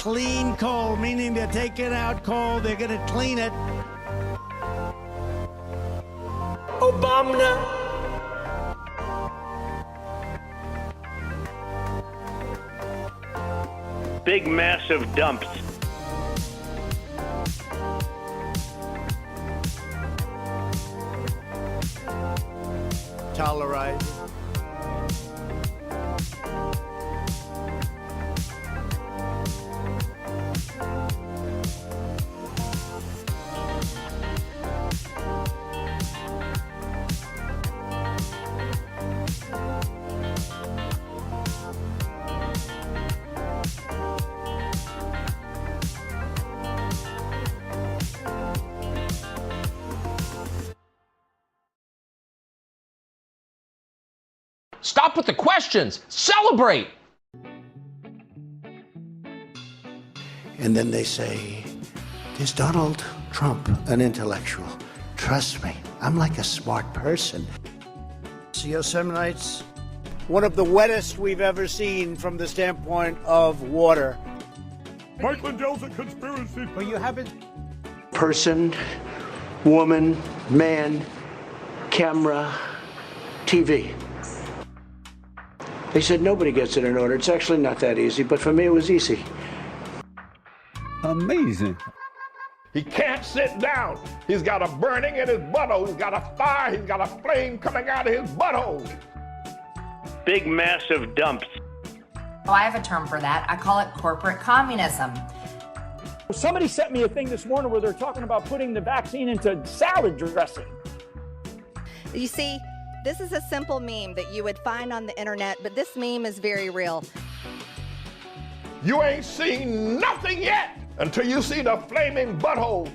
clean coal, meaning they're taking out coal, they're going to clean it. Obama. Big, massive dumps. Tolerate. Stop with the questions. Celebrate. And then they say, is Donald Trump an intellectual? Trust me, I'm like a smart person. Yosemite's one of the wettest we've ever seen from the standpoint of water. Mike Lindell's a conspiracy. But you haven't. Person, woman, man, camera, TV. They said nobody gets it in order. It's actually not that easy, but for me it was easy. Amazing. He can't sit down. He's got a burning in his butthole. He's got a fire. He's got a flame coming out of his butthole. Big, massive dumps. Oh, I have a term for that. I call it corporate communism. Somebody sent me a thing this morning where they're talking about putting the vaccine into salad dressing. You see, this is a simple meme that you would find on the internet, but this meme is very real. You ain't seen nothing yet until you see the flaming butthole.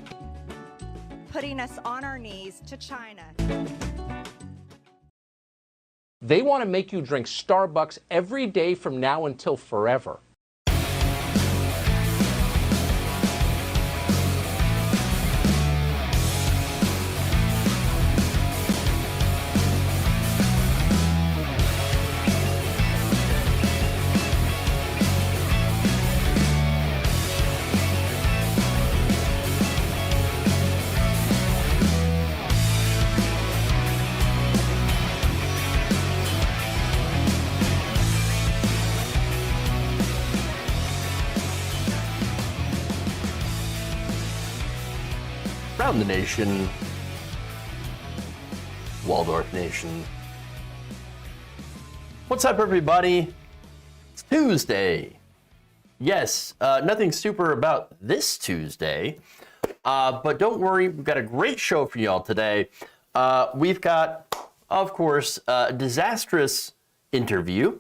Putting us on our knees to China. They want to make you drink Starbucks every day from now until forever. Around the nation, Waldorf Nation. What's up, everybody? It's Tuesday. Yes, nothing super about this Tuesday, but don't worry, we've got a great show for y'all today. We've got, of course, a disastrous interview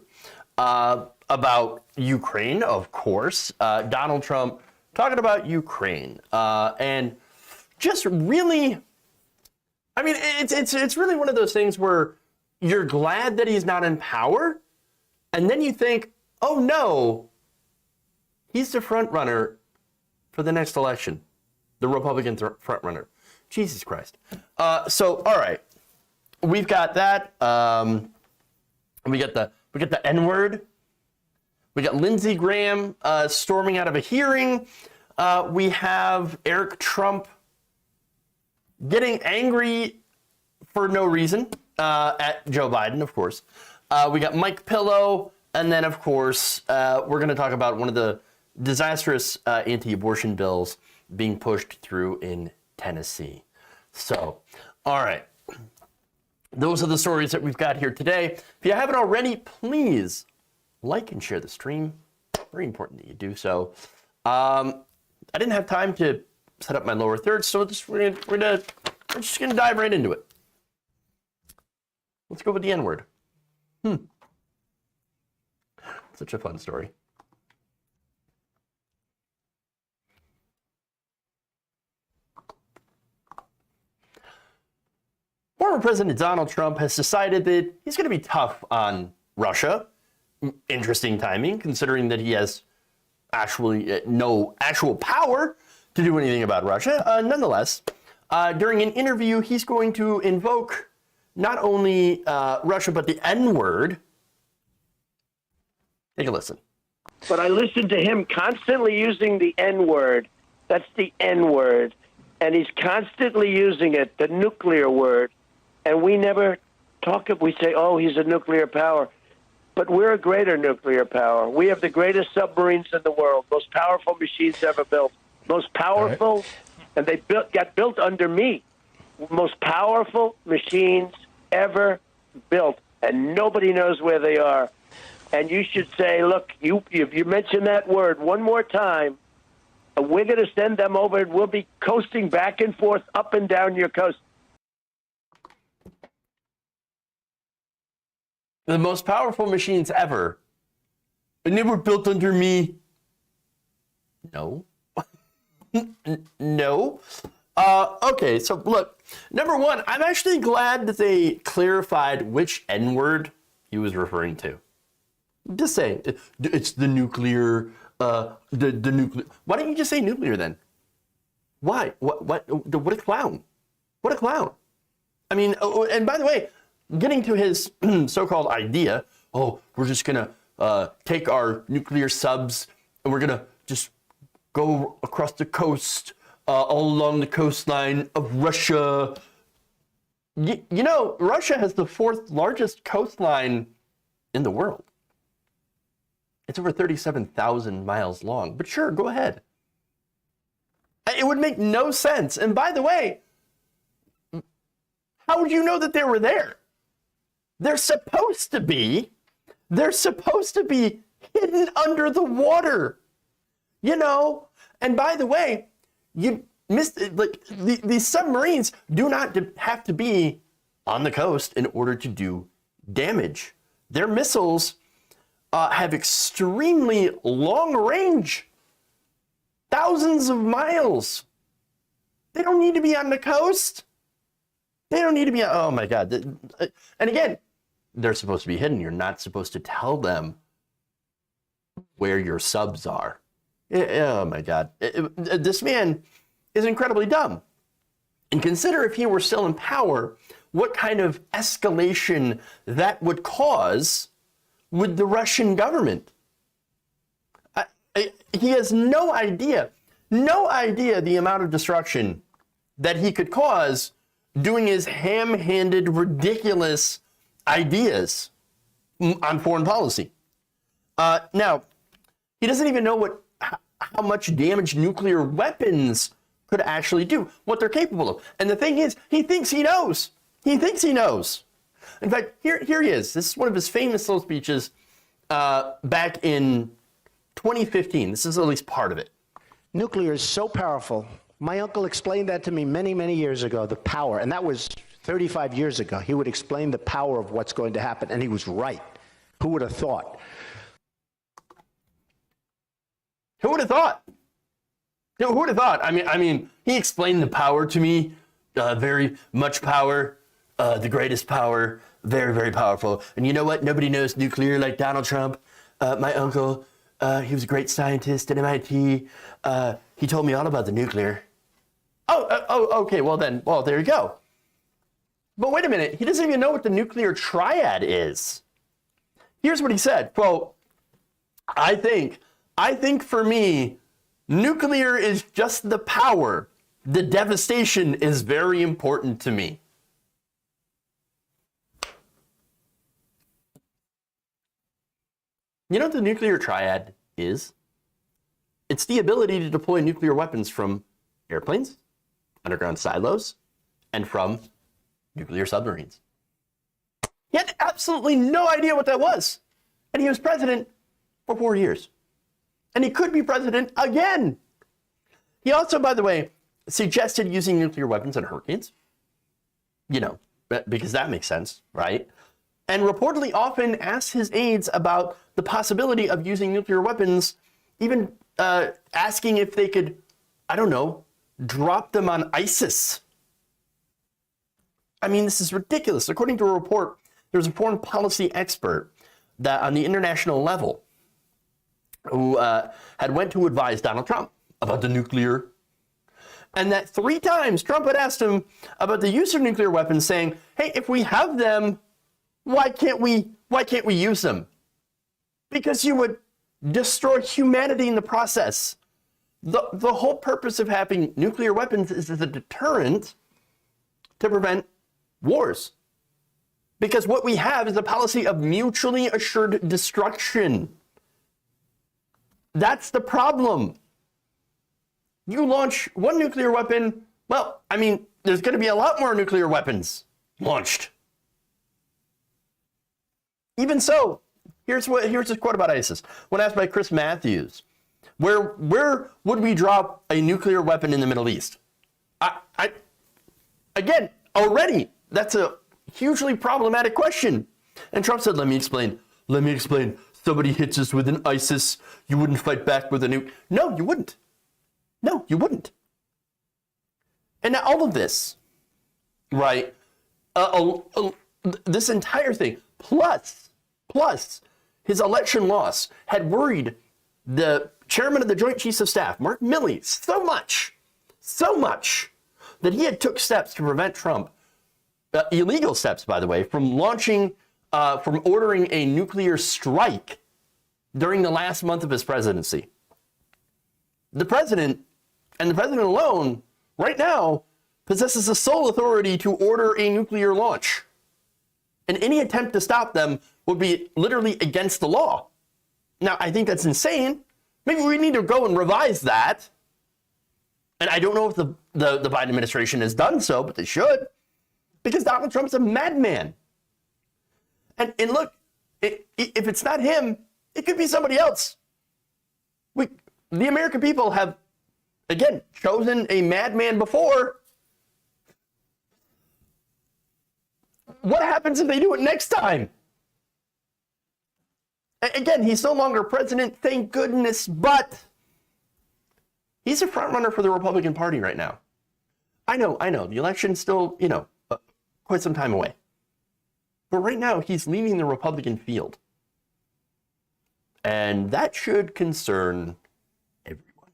about Ukraine, of course. Donald Trump talking about Ukraine, and just really, I mean, it's really one of those things where you're glad that he's not in power, and then you think, oh no, he's the front runner for the next election, the Republican front runner. Jesus Christ. So all right, we've got that. We got the N-word. We got Lindsey Graham storming out of a hearing. We have Eric Trump getting angry for no reason at Joe Biden, of course. We got Mike Pillow, and then, of course, we're going to talk about one of the disastrous anti-abortion bills being pushed through in Tennessee. So, all right. Those are the stories that we've got here today. If you haven't already, please like and share the stream. Very important that you do so. I didn't have time to set up my lower third, so we're just gonna dive right into it. Let's go with the N-word. Such a fun story. Former President Donald Trump has decided that he's going to be tough on Russia. Interesting timing, considering that he has actually no actual power to do anything about Russia. Nonetheless, during an interview, he's going to invoke not only Russia, but the N-word. Take a listen. But I listen to him constantly using the N-word. That's the N-word. And he's constantly using it, the nuclear word. And we never talk, we say, oh, he's a nuclear power. But we're a greater nuclear power. We have the greatest submarines in the world, most powerful machines ever built, most powerful, and they got built under me, most powerful machines ever built, and nobody knows where they are. And you should say, look, if you mention that word one more time, we're going to send them over, and we'll be coasting back and forth up and down your coast. The most powerful machines ever. And they were built under me. No. No. Okay, so look. Number one, I'm actually glad that they clarified which N-word he was referring to. Just say, it's the nuclear, the nuclear. Why don't you just say nuclear then? Why? What a clown. What a clown. I mean, and by the way, getting to his so-called idea, we're just going to take our nuclear subs and we're going to just go across the coast, all along the coastline of Russia. You know, Russia has the 4th largest coastline in the world. It's over 37,000 miles long, but sure, go ahead. It would make no sense. And by the way, how would you know that they were there? They're supposed to be hidden under the water, you know? And by the way, you missed, like, these submarines do not have to be on the coast in order to do damage. Their missiles have extremely long range, thousands of miles. They don't need to be on the coast. They don't need to be, oh my God. And again, they're supposed to be hidden. You're not supposed to tell them where your subs are. Oh my God. This man is incredibly dumb. And consider if he were still in power, what kind of escalation that would cause with the Russian government. He has no idea the amount of destruction that he could cause doing his ham-handed, ridiculous ideas on foreign policy. Now, he doesn't even know how much damage nuclear weapons could actually do, what they're capable of. And the thing is, he thinks he knows. He thinks he knows. In fact, here he is. This is one of his famous little speeches back in 2015. This is at least part of it. Nuclear is so powerful. My uncle explained that to me many, many years ago, the power. And that was 35 years ago. He would explain the power of what's going to happen. And he was right. Who would have thought? Who would have thought? Who would have thought? I mean, he explained the power to me. Very much power. The greatest power. Very, very powerful. And you know what? Nobody knows nuclear like Donald Trump. My uncle, he was a great scientist at MIT. He told me all about the nuclear. Okay. Well, there you go. But wait a minute. He doesn't even know what the nuclear triad is. Here's what he said. Quote, I think for me, nuclear is just the power. The devastation is very important to me. You know what the nuclear triad is? It's the ability to deploy nuclear weapons from airplanes, underground silos, and from nuclear submarines. He had absolutely no idea what that was. And he was president for 4 years. And he could be president again. He also, by the way, suggested using nuclear weapons on hurricanes. You know, because that makes sense, right? And reportedly often asked his aides about the possibility of using nuclear weapons, even asking if they could, I don't know, drop them on ISIS. I mean, this is ridiculous. According to a report, there was a foreign policy expert that on the international level who had went to advise Donald Trump about the nuclear, and that 3 times Trump had asked him about the use of nuclear weapons, saying, hey, if we have them, why can't we use them? Because you would destroy humanity in the process. The whole purpose of having nuclear weapons is as a deterrent to prevent wars. Because what we have is a policy of mutually assured destruction. That's the problem. You launch one nuclear weapon, well, I mean, there's going to be a lot more nuclear weapons launched. Even so, here's this quote about ISIS. When asked by Chris Matthews, where would we drop a nuclear weapon in the Middle East? Again, already, that's a hugely problematic question. And Trump said, let me explain. Somebody hits us with an ISIS, you wouldn't fight back with a nuke. No, you wouldn't. No, you wouldn't. And now all of this, right, this entire thing, plus his election loss had worried the chairman of the Joint Chiefs of Staff, Mark Milley, so much that he had took steps to prevent Trump, illegal steps, by the way, from ordering a nuclear strike during the last month of his presidency. The president, and the president alone, right now, possesses the sole authority to order a nuclear launch. And any attempt to stop them would be literally against the law. Now, I think that's insane. Maybe we need to go and revise that. And I don't know if the Biden administration has done so, but they should. Because Donald Trump's a madman. And look, if it's not him, it could be somebody else. The American people have, again, chosen a madman before. What happens if they do it next time? Again, he's no longer president, thank goodness, but he's a front runner for the Republican Party right now. I know, the election's still, quite some time away. But right now, he's leading the Republican field. And that should concern everyone.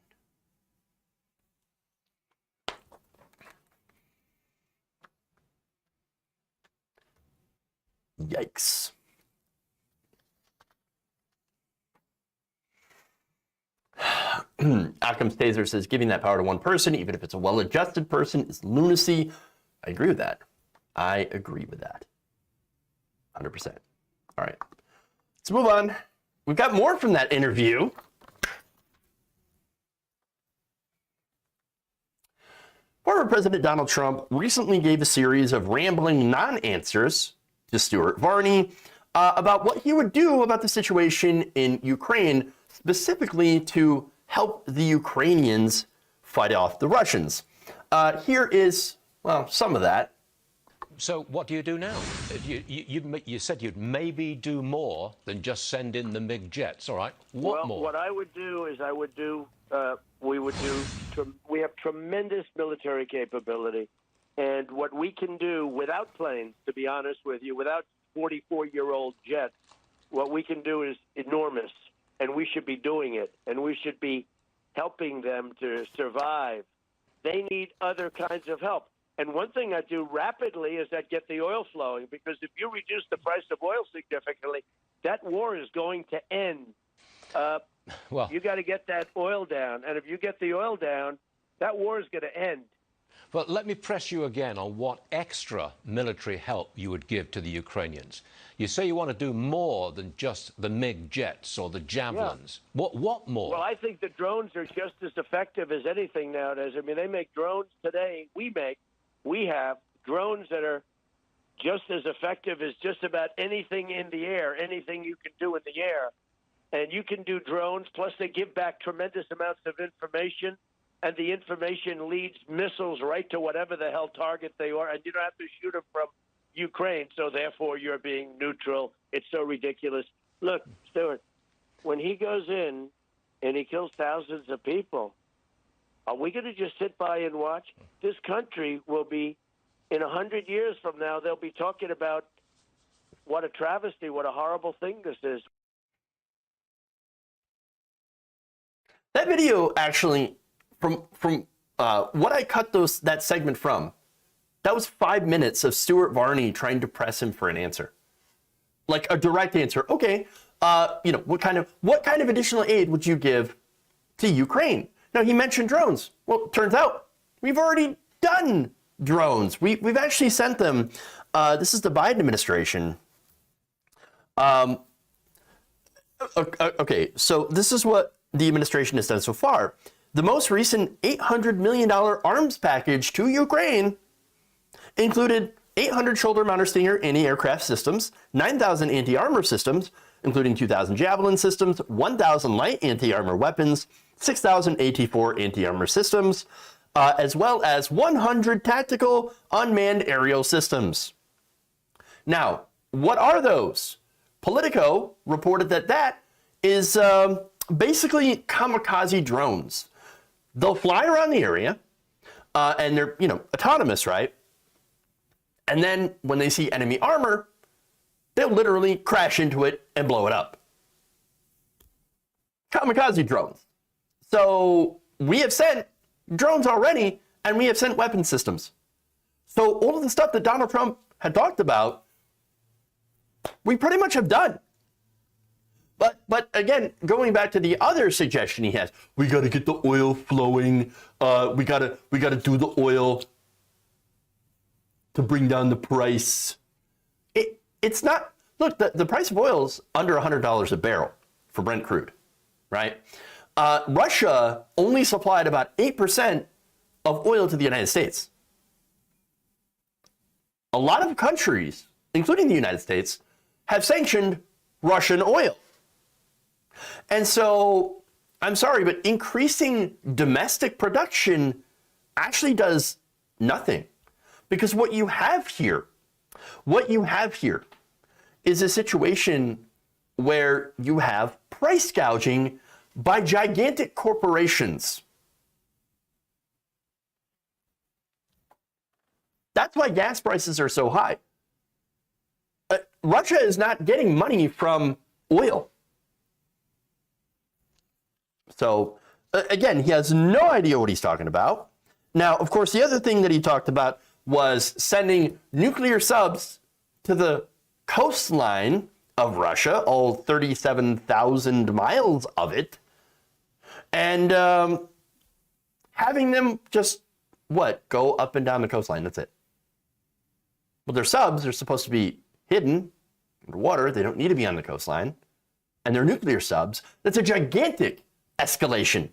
Yikes. Occam's Taser says giving that power to one person, even if it's a well-adjusted person, is lunacy. I agree with that. 100%. All right. Let's move on. We've got more from that interview. Former President Donald Trump recently gave a series of rambling non-answers to Stuart Varney about what he would do about the situation in Ukraine, specifically to help the Ukrainians fight off the Russians. Here is, well, some of that. So what do you do now? You said you'd maybe do more than just send in the MiG jets. All right. What more? What I would do is we have tremendous military capability. And what we can do without planes, to be honest with you, without 44-year-old jets, what we can do is enormous. And we should be doing it. And we should be helping them to survive. They need other kinds of help. And one thing I do rapidly is that get the oil flowing, because if you reduce the price of oil significantly, that war is going to end. Well, you got to get that oil down. And if you get the oil down, that war is going to end. But let me press you again on what extra military help you would give to the Ukrainians. You say you want to do more than just the MiG jets or the Javelins. Yeah. What more? Well, I think the drones are just as effective as anything nowadays. I mean, they make drones today. We have drones that are just as effective as just about anything in the air, anything you can do in the air. And you can do drones, plus they give back tremendous amounts of information, and the information leads missiles right to whatever the hell target they are, and you don't have to shoot them from Ukraine, so therefore you're being neutral. It's so ridiculous. Look, Stuart, when he goes in and he kills thousands of people, are we going to just sit by and watch? This country will be, in 100 years from now, they'll be talking about what a travesty, what a horrible thing this is. That video actually, from what I cut that segment from, that was 5 minutes of Stuart Varney trying to press him for an answer. Like a direct answer. Okay, what kind of additional aid would you give to Ukraine? Now, he mentioned drones. Well, it turns out we've already done drones. We've actually sent them. This is the Biden administration. Okay, so this is what the administration has done so far. The most recent $800 million arms package to Ukraine included 800 shoulder-mounted Stinger anti-aircraft systems, 9,000 anti-armor systems, including 2,000 Javelin systems, 1,000 light anti-armor weapons, 6,000 AT-4 anti-armor systems, as well as 100 tactical unmanned aerial systems. Now, what are those? Politico reported that is basically kamikaze drones. They'll fly around the area, and they're, autonomous, right? And then when they see enemy armor, they'll literally crash into it and blow it up. Kamikaze drones. So we have sent drones already, and we have sent weapon systems. So all of the stuff that Donald Trump had talked about, we pretty much have done. But again, going back to the other suggestion he has, we got to get the oil flowing. We gotta do the oil to bring down the price. It's not. Look, the price of oil is under $100 a barrel for Brent crude, right? Russia only supplied about 8% of oil to the United States. A lot of countries, including the United States, have sanctioned Russian oil. And so, I'm sorry, but increasing domestic production actually does nothing. Because what you have here is a situation where you have price gouging by gigantic corporations. That's why gas prices are so high. Russia is not getting money from oil. So, again, he has no idea what he's talking about. Now, of course, the other thing that he talked about was sending nuclear subs to the coastline of Russia, all 37,000 miles of it, and having them just, go up and down the coastline. That's it. Well, their subs are supposed to be hidden underwater. They don't need to be on the coastline. And they're nuclear subs. That's a gigantic escalation.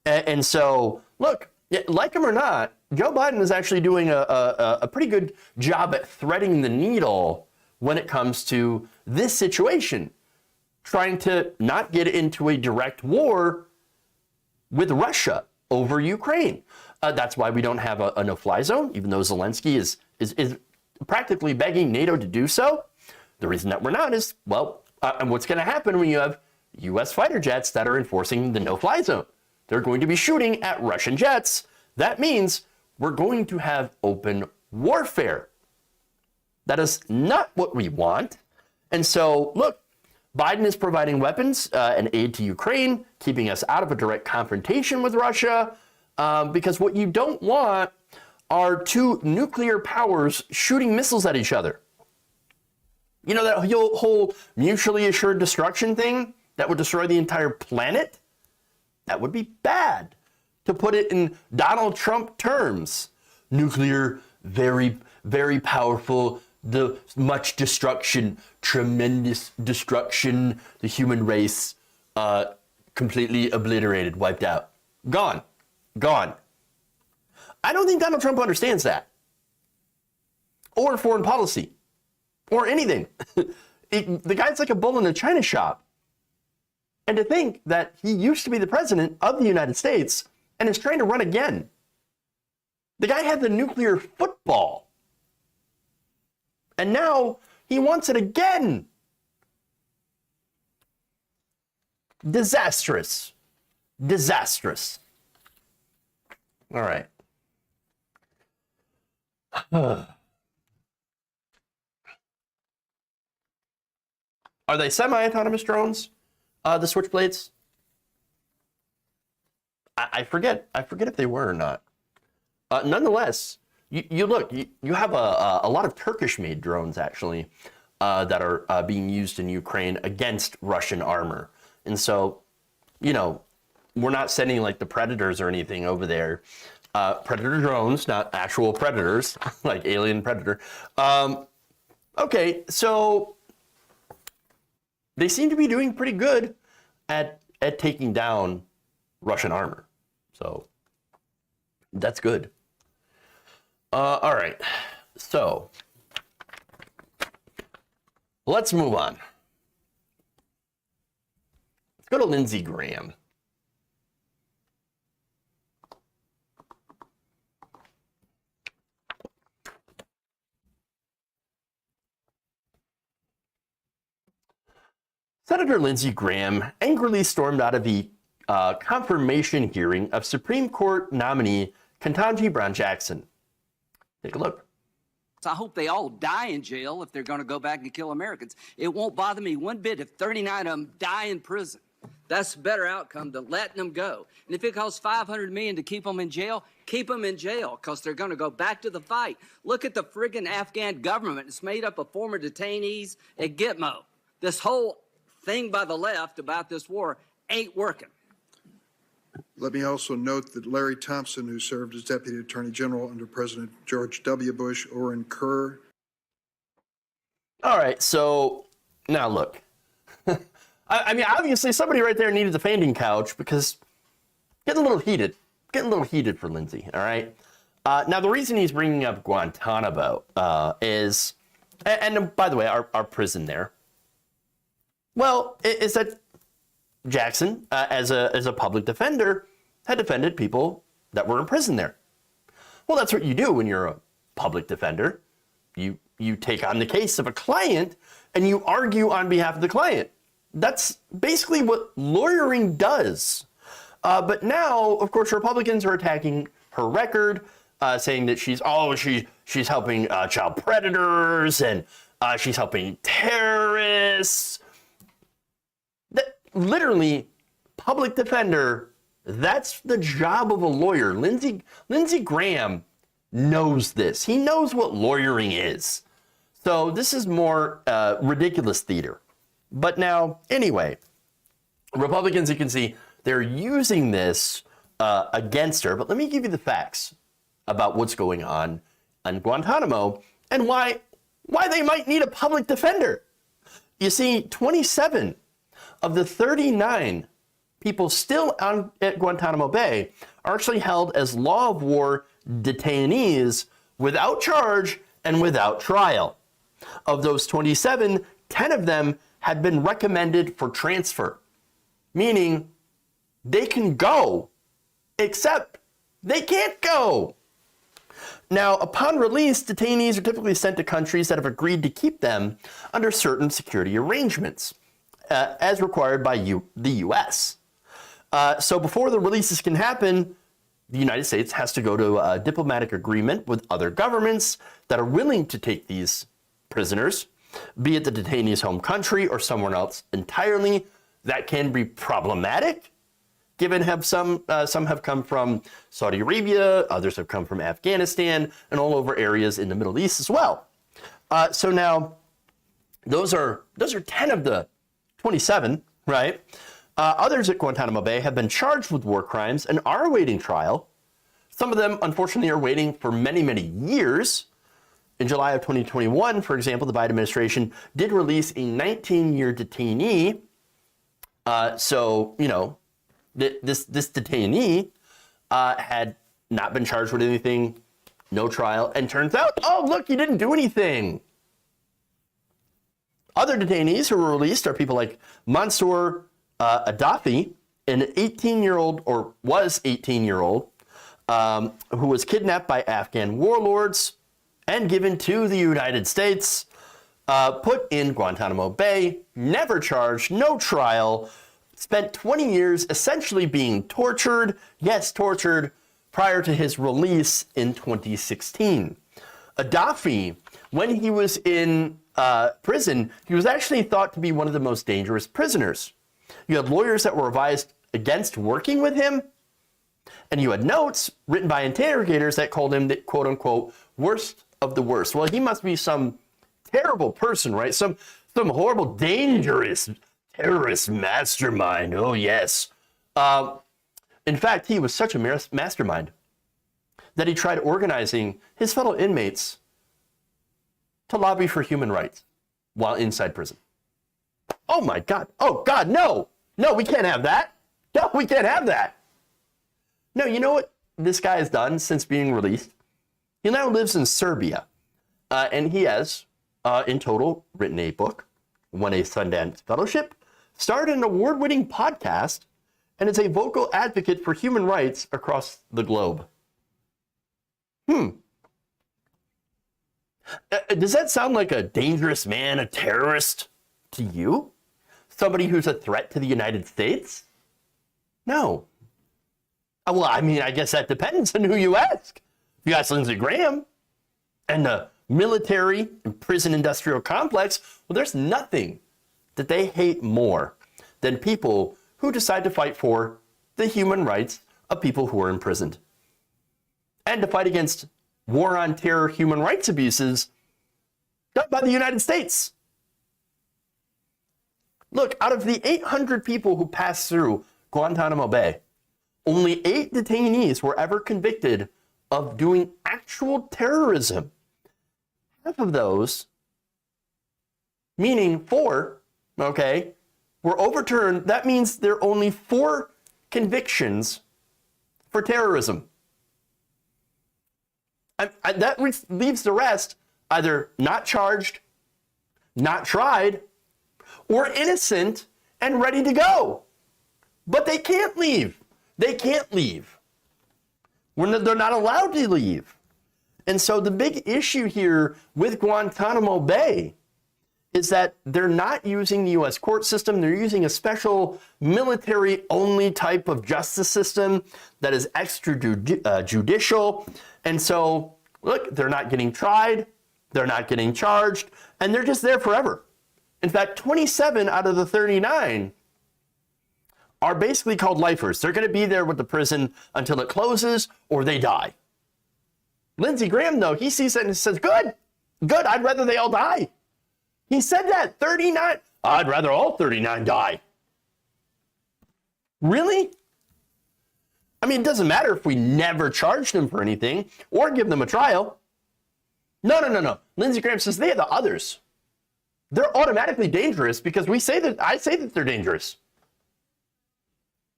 And so, look, like him or not, Joe Biden is actually doing a pretty good job at threading the needle when it comes to this situation, trying to not get into a direct war with Russia over Ukraine. That's why we don't have a no-fly zone, even though Zelensky is practically begging NATO to do so. The reason that we're not is, and what's going to happen when you have U.S. fighter jets that are enforcing the no-fly zone? They're going to be shooting at Russian jets. That means we're going to have open warfare. That is not what we want. And so, look, Biden is providing weapons and aid to Ukraine, keeping us out of a direct confrontation with Russia, because what you don't want are two nuclear powers shooting missiles at each other. You know that whole mutually assured destruction thing that would destroy the entire planet? That would be bad. To put it in Donald Trump terms, nuclear, very, very powerful, the much destruction, tremendous destruction, the human race completely obliterated, wiped out, gone. I don't think Donald Trump understands that, or foreign policy, or anything. The guy's like a bull in a china shop. And to think that he used to be the president of the United States and is trying to run again. The guy had the nuclear football. And now he wants it again. Disastrous. All right. Are they semi-autonomous drones? The Switchblades? I forget if they were or not. Nonetheless, you look, you have a lot of Turkish-made drones, actually. that are being used in Ukraine against Russian armor. And so, you know, we're not sending like the Predators or anything over there. Predator drones, not actual predators, like Alien Predator. Okay, so they seem to be doing pretty good at taking down Russian armor. So that's good. All right, so let's move on. Let's go to Lindsey Graham. Senator Lindsey Graham angrily stormed out of the confirmation hearing of Supreme Court nominee Ketanji Brown Jackson. Take a look. I hope they all die in jail if they're going to go back and kill Americans. It won't bother me one bit if 39 of them die in prison. That's a better outcome than letting them go. And if it costs $500 million to keep them in jail, keep them in jail because they're going to go back to the fight. Look at the friggin' Afghan government. It's made up of former detainees at Gitmo. This whole thing by the left about this war ain't working. Let me also note that Larry Thompson, who served as Deputy Attorney General under President George W. Bush, Oren Kerr. All right, so now look. I mean, obviously somebody right there needed the fainting couch because getting a little heated for Lindsey, all right? Now, the reason he's bringing up Guantanamo is, and by the way, our prison there, well, is that Jackson, as a public defender, had defended people that were in prison there. Well, that's what you do when you're a public defender. You take on the case of a client and you argue on behalf of the client. That's basically what lawyering does. But now, of course, Republicans are attacking her record, saying that she's helping child predators and she's helping terrorists. Literally, public defender, that's the job of a lawyer. Lindsey Graham knows this. He knows what lawyering is. So this is more ridiculous theater. But now, anyway, Republicans, you can see, they're using this against her. But let me give you the facts about what's going on Guantanamo and why they might need a public defender. You see, 27 of the 39 people still at Guantanamo Bay are actually held as law of war detainees without charge and without trial. Of those 27, 10 of them had been recommended for transfer, meaning they can go, except they can't go. Now, upon release, detainees are typically sent to countries that have agreed to keep them under certain security arrangements, as required by the U.S. So before the releases can happen, the United States has to go to a diplomatic agreement with other governments that are willing to take these prisoners, be it the detainee's home country or somewhere else entirely. That can be problematic, given some have come from Saudi Arabia, others have come from Afghanistan, and all over areas in the Middle East as well. So now, those are 10 of the 27, right? Others at Guantanamo Bay have been charged with war crimes and are awaiting trial. Some of them, unfortunately, are waiting for many, many years. In July of 2021, for example, the Biden administration did release a 19-year detainee. So, you know, this detainee had not been charged with anything, no trial, and turns out, oh, look, you didn't do anything. Other detainees who were released are people like Mansour Adafi, an 18-year-old, or was 18-year-old, who was kidnapped by Afghan warlords and given to the United States, put in Guantanamo Bay, never charged, no trial, spent 20 years essentially being tortured, yes, tortured, prior to his release in 2016. Adafi, when he was in prison, he was actually thought to be one of the most dangerous prisoners. You had lawyers that were advised against working with him, and you had notes written by interrogators that called him the quote-unquote worst of the worst. Well, he must be some terrible person, right? Some horrible, dangerous terrorist mastermind. Oh, yes. In fact, he was such a mastermind that he tried organizing his fellow inmates to lobby for human rights while inside prison. Oh, my God. Oh, God, no. No, we can't have that. No, we can't have that. No, you know what this guy has done since being released? He now lives in Serbia, and he has, in total, written a book, won a Sundance Fellowship, started an award-winning podcast, and is a vocal advocate for human rights across the globe. Does that sound like a dangerous man, a terrorist to you? Somebody who's a threat to the United States? No. Well, I mean, I guess that depends on who you ask. If you ask Lindsey Graham and the military and prison industrial complex, well, there's nothing that they hate more than people who decide to fight for the human rights of people who are imprisoned and to fight against war on terror human rights abuses done by the United States. Look, out of the 800 people who passed through Guantanamo Bay, only 8 detainees were ever convicted of doing actual terrorism. Half of those, meaning 4, okay, were overturned. That means there are only 4 convictions for terrorism. That leaves the rest either not charged, not tried, or innocent and ready to go. But they can't leave. They can't leave. They're not allowed to leave. And so the big issue here with Guantanamo Bay is that they're not using the U.S. court system. They're using a special military-only type of justice system that is extrajudicial. And so, look, they're not getting tried. They're not getting charged. And they're just there forever. In fact, 27 out of the 39 are basically called lifers. They're going to be there with the prison until it closes or they die. Lindsey Graham, though, he sees it and says, good, I'd rather they all die. He said that, 39. I'd rather all 39 die. Really? I mean, it doesn't matter if we never charge them for anything or give them a trial. No. Lindsey Graham says they are the others. They're automatically dangerous because I say that they're dangerous.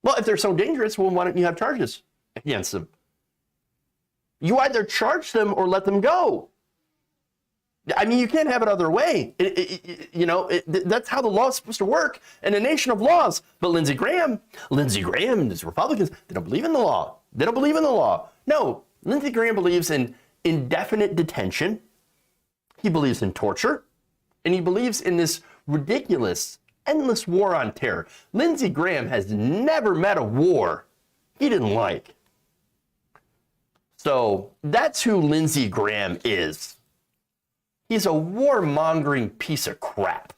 Well, if they're so dangerous, well, why don't you have charges against them? You either charge them or let them go. I mean, you can't have it other way. That's how the law is supposed to work in a nation of laws. But Lindsey Graham and his Republicans, they don't believe in the law. They don't believe in the law. No, Lindsey Graham believes in indefinite detention. He believes in torture. And he believes in this ridiculous, endless war on terror. Lindsey Graham has never met a war he didn't like. So that's who Lindsey Graham is. He's a warmongering piece of crap.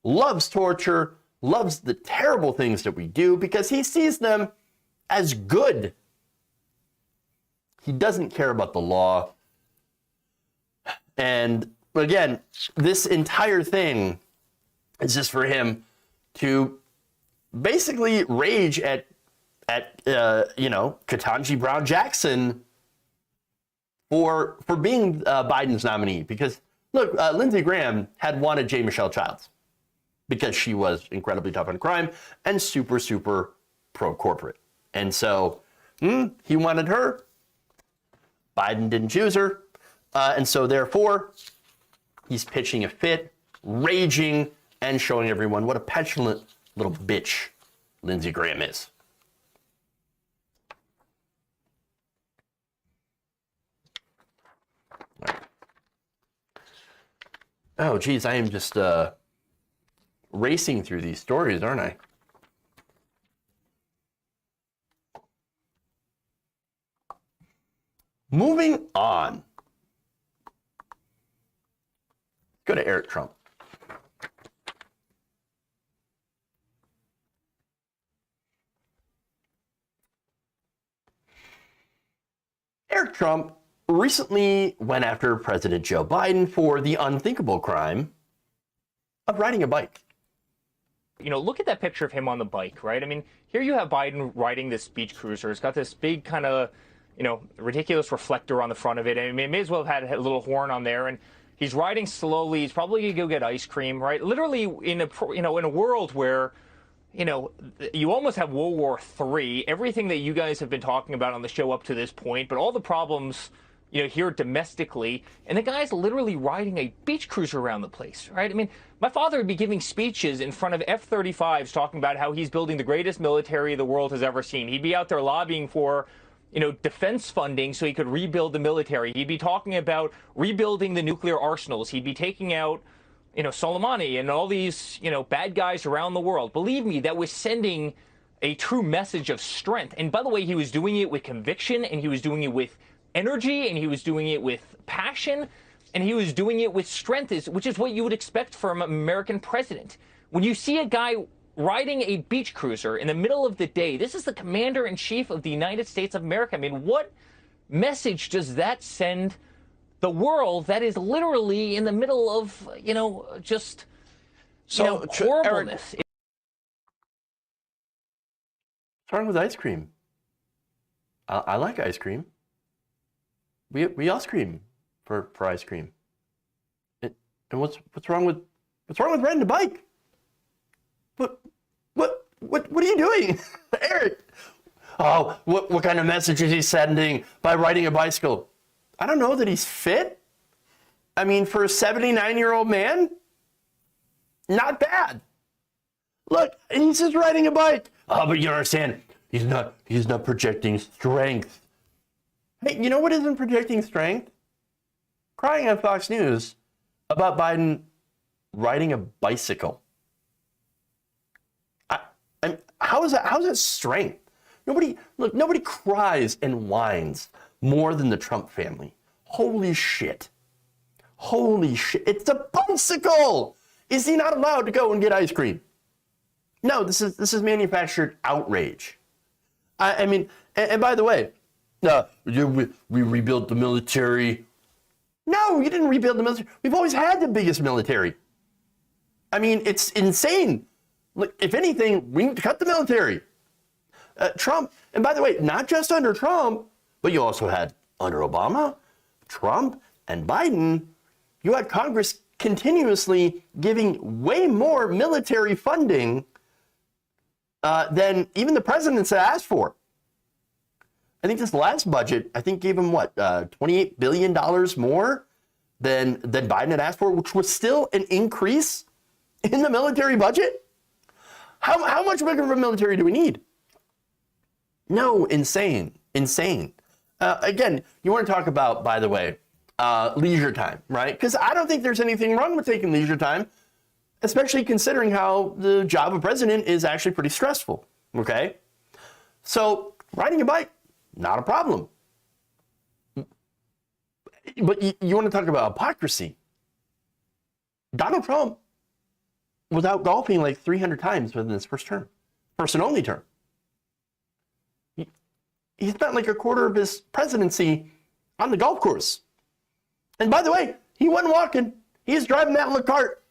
Loves torture, loves the terrible things that we do because he sees them as good. He doesn't care about the law. And again, this entire thing is just for him to basically rage at Ketanji Brown Jackson for being Biden's nominee. Because look, Lindsey Graham had wanted J. Michelle Childs because she was incredibly tough on crime and super, super pro-corporate. And so he wanted her. Biden didn't choose her. And so therefore, he's pitching a fit, raging, and showing everyone what a petulant little bitch Lindsey Graham is. Oh, geez, I am just racing through these stories, aren't I? Moving on. Go to Eric Trump. Eric Trump recently went after President Joe Biden for the unthinkable crime of riding a bike. You know, look at that picture of him on the bike, right? I mean, here you have Biden riding this beach cruiser. It's got this big kind of, you know, ridiculous reflector on the front of it. I mean, it may as well have had a little horn on there. And he's riding slowly. He's probably going to go get ice cream, right? Literally in a world where, you know, you almost have World War III, everything that you guys have been talking about on the show up to this point, but all the problems, you know, here domestically, and the guy's literally riding a beach cruiser around the place, right? I mean, my father would be giving speeches in front of F-35s talking about how he's building the greatest military the world has ever seen. He'd be out there lobbying for, you know, defense funding so he could rebuild the military. He'd be talking about rebuilding the nuclear arsenals. He'd be taking out, you know, Soleimani and all these, you know, bad guys around the world. Believe me, that was sending a true message of strength. And by the way, he was doing it with conviction, and he was doing it with energy, and he was doing it with passion, and he was doing it with strength, which is what you would expect from an American president. When you see a guy riding a beach cruiser in the middle of the day, this is the commander-in-chief of the United States of America. I mean, what message does that send the world that is literally in the middle of, you know, just, you know, horribleness? Eric, what's wrong with ice cream? I like ice cream. We all scream for ice cream. And what's wrong with riding a bike? What are you doing, Eric? Oh, what kind of message is he sending by riding a bicycle? I don't know that he's fit. I mean, for a 79-year-old man, not bad. Look, he's just riding a bike. Oh, but you understand, he's not projecting strength. Hey, you know what isn't projecting strength? Crying on Fox News about Biden riding a bicycle. How is that strength? Nobody cries and whines more than the Trump family. Holy shit. It's a bicycle. Is he not allowed to go and get ice cream? No, this is manufactured outrage. I mean, and by the way, we rebuilt the military. No, you didn't rebuild the military. We've always had the biggest military. I mean, it's insane. Look, if anything, we need to cut the military. Trump, and by the way, not just under Trump, but you also had under Obama, Trump, and Biden, you had Congress continuously giving way more military funding than even the presidents had asked for. I think this last budget, gave him $28 billion more than Biden had asked for, which was still an increase in the military budget. How much bigger of a military do we need? No, insane. Again, you want to talk about, by the way, leisure time, right? Because I don't think there's anything wrong with taking leisure time, especially considering how the job of president is actually pretty stressful, okay? So riding a bike, not a problem. But you want to talk about hypocrisy. Donald Trump was out golfing like 300 times within his first and only term. He spent like a quarter of his presidency on the golf course. And by the way, he wasn't walking. He was driving that little cart.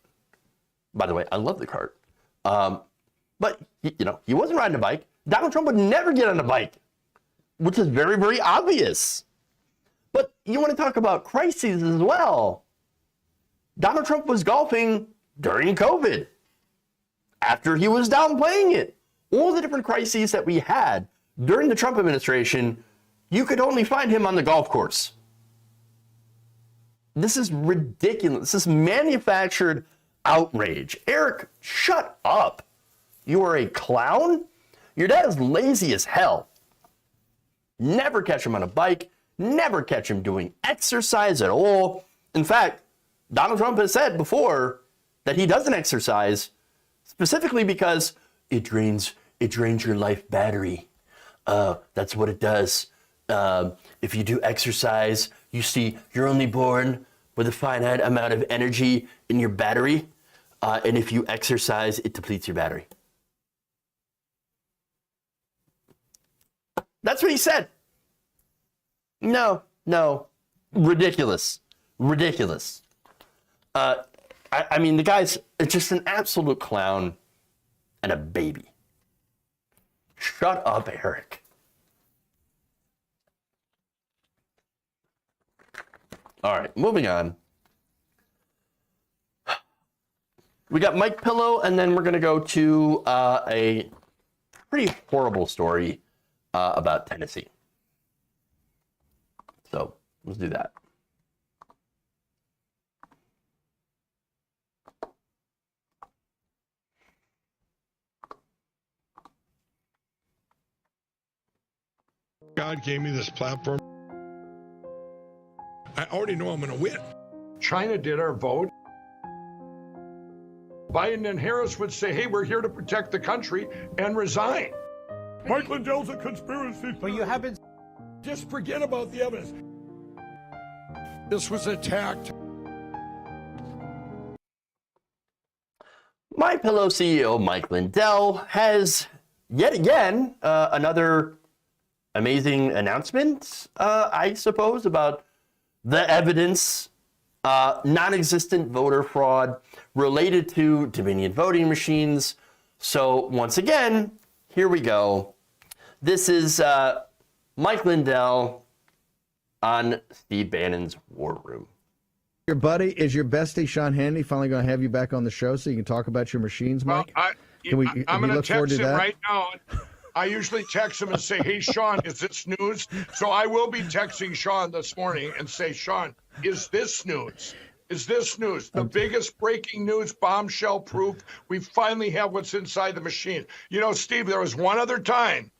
By the way, I love the cart. But, he wasn't riding a bike. Donald Trump would never get on a bike, which is very, very obvious. But you want to talk about crises as well. Donald Trump was golfing during COVID, after he was downplaying it. All the different crises that we had during the Trump administration, you could only find him on the golf course. This is ridiculous. This is manufactured outrage. Eric, shut up. You are a clown? Your dad is lazy as hell. Never catch him on a bike. Never catch him doing exercise at all. In fact, Donald Trump has said before that he doesn't exercise specifically because it drains your life battery. That's what it does. If you do exercise, you see you're only born with a finite amount of energy in your battery. And if you exercise, it depletes your battery. That's what he said. No. Ridiculous. Ridiculous. I mean, the guy's just an absolute clown and a baby. Shut up, Eric. All right, moving on. We got Mike Pillow, and then we're going to go to a pretty horrible story about Tennessee. So let's do that. God gave me this platform. I already know I'm going to win. China did our vote. Biden and Harris would say, hey, we're here to protect the country, and resign. Mike Lindell's a conspiracy. But you haven't. Just forget about the evidence. This was attacked. MyPillow CEO Mike Lindell has yet again another amazing announcement, I suppose, about the evidence, non-existent voter fraud related to Dominion voting machines. So once again, here we go. This is Mike Lindell on Steve Bannon's War Room. Your buddy, is your bestie Sean Hannity finally going to have you back on the show so you can talk about your machines, Mike? Well, I'm going to text him right now. I usually text him and say, hey, Sean, is this news? So I will be texting Sean this morning and say, Sean, is this news? Is this news? The biggest breaking news, bombshell proof. We finally have what's inside the machine. You know, Steve, there was one other time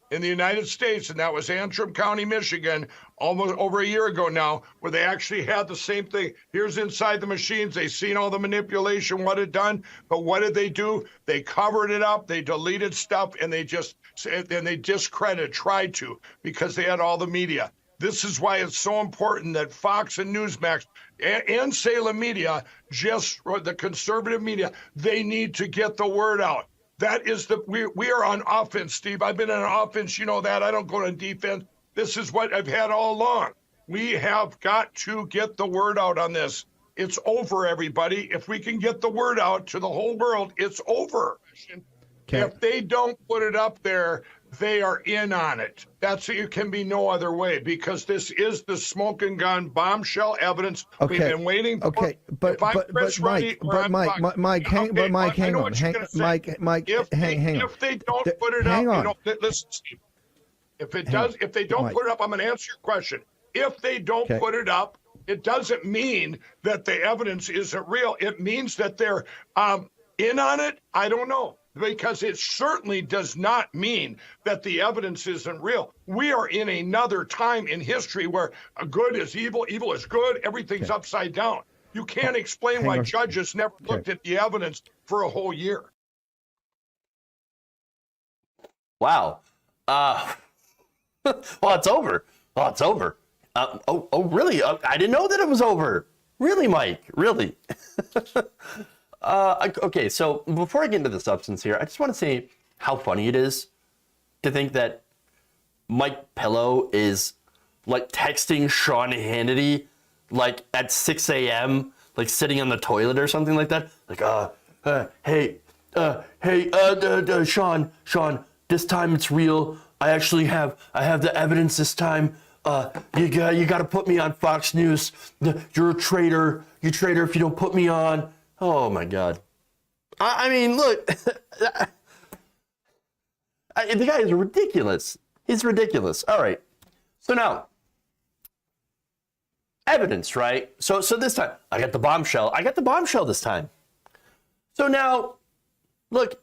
in the United States, and that was Antrim County, Michigan, almost over a year ago now, where they actually had the same thing. Here's inside the machines. They seen all the manipulation, what it done, but what did they do? They covered it up, they deleted stuff, and they discredited, tried to, because they had all the media. This is why it's so important that Fox and Newsmax and Salem Media, just the conservative media, they need to get the word out. That is we are on offense, Steve. I've been on offense, you know that. I don't go on defense. This is what I've had all along. We have got to get the word out on this. It's over, everybody. If we can get the word out to the whole world, it's over. Okay. If they don't put it up there, they are in on it. It can be no other way, because this is the smoking gun bombshell evidence we've been waiting for. Okay, but Mike, hang on. If they don't put it up, listen, Steve. If they don't put it up, I'm going to answer your question. If they don't put it up, it doesn't mean that the evidence isn't real. It means that they're in on it. I don't know. Because it certainly does not mean that the evidence isn't real. We are in another time in history where good is evil, evil is good, everything's upside down. You can't explain why judges never looked at the evidence for a whole year. Wow. Well, it's over. Oh, it's over. Really? I didn't know that it was over. Really, Mike? Really? Okay, so before I get into the substance here, I just want to say how funny it is to think that Mike Pillow is like texting Sean Hannity like at 6 a.m., like sitting on the toilet or something like that. Like, hey, Sean, this time it's real. I have the evidence this time. You got to put me on Fox News. You're a traitor. You're a traitor if you don't put me on. Oh my God. I mean, look, the guy is ridiculous. He's ridiculous. All right. So now, evidence, right? So this time, I got the bombshell. This time. So now, look,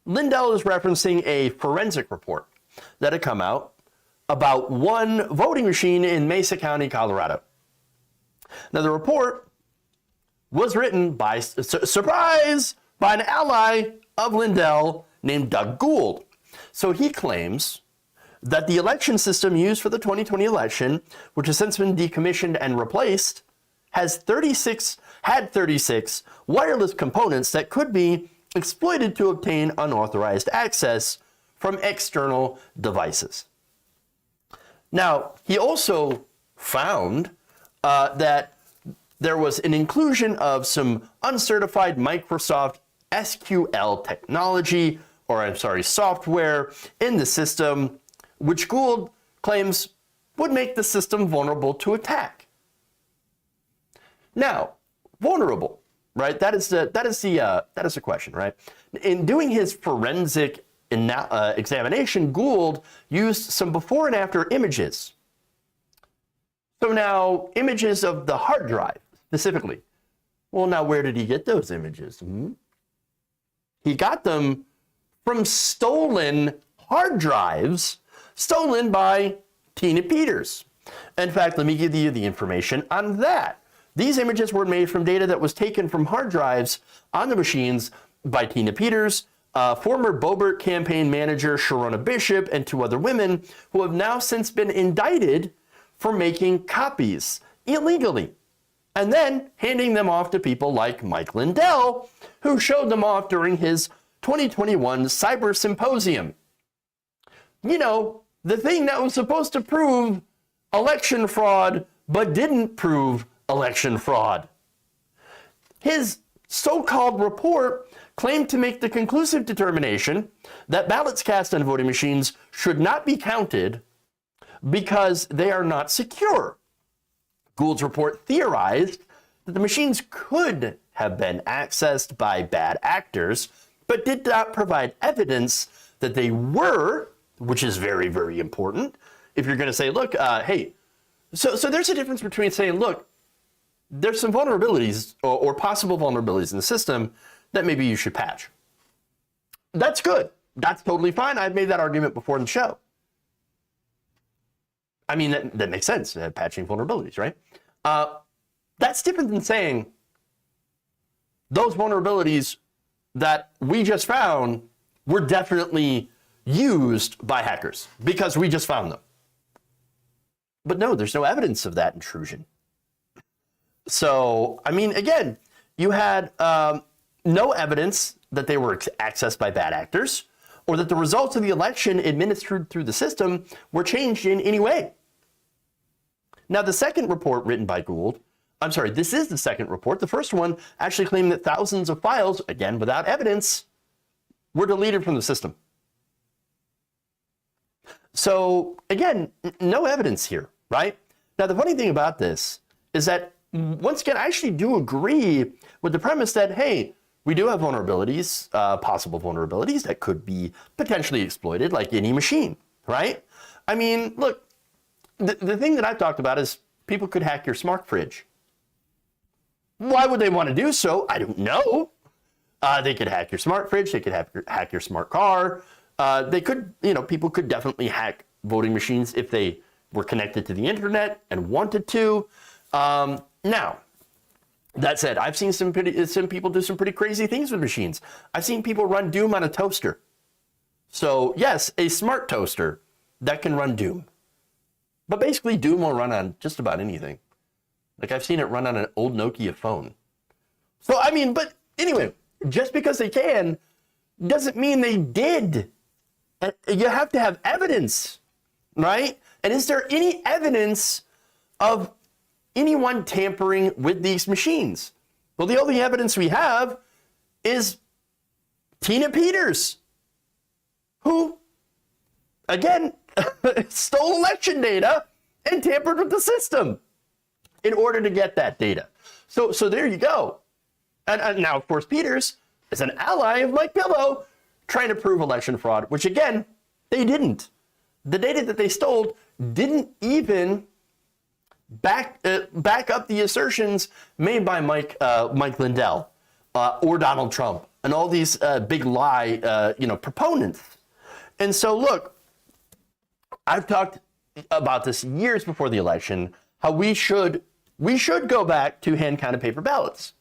Lindell is referencing a forensic report that had come out about one voting machine in Mesa County, Colorado. Now, the report was written by, surprise, by an ally of Lindell named Doug Gould. So he claims that the election system used for the 2020 election, which has since been decommissioned and replaced, had 36 wireless components that could be exploited to obtain unauthorized access from external devices. Now, he also found that there was an inclusion of some uncertified Microsoft SQL technology, or I'm sorry, software in the system, which Gould claims would make the system vulnerable to attack. Now, vulnerable, right? That is the question, right? In doing his forensic examination, Gould used some before and after images. So now, images of the hard drive, specifically. Well, now where did he get those images? He got them from stolen hard drives, stolen by Tina Peters. In fact, let me give you the information on that. These images were made from data that was taken from hard drives on the machines by Tina Peters, former Boebert campaign manager Sharona Bishop, and 2 other women who have now since been indicted for making copies illegally and then handing them off to people like Mike Lindell, who showed them off during his 2021 Cyber Symposium. You know, the thing that was supposed to prove election fraud but didn't prove election fraud. His so-called report claimed to make the conclusive determination that ballots cast on voting machines should not be counted because they are not secure. Gould's report theorized that the machines could have been accessed by bad actors, but did not provide evidence that they were, which is very, very important. If you're going to say, look, hey, so there's a difference between saying, look, there's some vulnerabilities or possible vulnerabilities in the system that maybe you should patch. That's good. That's totally fine. I've made that argument before in the show. I mean, that makes sense, patching vulnerabilities, right? That's different than saying those vulnerabilities that we just found were definitely used by hackers because we just found them. But no, there's no evidence of that intrusion. So, I mean, again, you had no evidence that they were accessed by bad actors or that the results of the election administered through the system were changed in any way. Now, the second report written by Gould, I'm sorry, this is the second report. The first one actually claimed that thousands of files, again, without evidence, were deleted from the system. So, again, no evidence here, right? Now, the funny thing about this is that, once again, I actually do agree with the premise that, hey, we do have vulnerabilities, possible vulnerabilities that could be potentially exploited like any machine, right? I mean, look, the thing that I've talked about is people could hack your smart fridge. Why would they want to do so? I don't know. They could hack your smart fridge. They could hack your smart car. They could, people could definitely hack voting machines if they were connected to the internet and wanted to. Now, that said, I've seen some people do some pretty crazy things with machines. I've seen people run Doom on a toaster. So yes, a smart toaster that can run Doom. But basically, Doom will run on just about anything. Like, I've seen it run on an old Nokia phone. So, I mean, but anyway, just because they can doesn't mean they did. You have to have evidence, right? And is there any evidence of anyone tampering with these machines? Well, the only evidence we have is Tina Peters, who, again, stole election data and tampered with the system in order to get that data. So there you go. And now, of course, Peters is an ally of Mike Pillow trying to prove election fraud, which, again, they didn't. The data that they stole didn't even back up the assertions made by Mike Lindell or Donald Trump and all these big lie proponents. And so, look, I've talked about this years before the election, how we should go back to hand-counted paper ballots.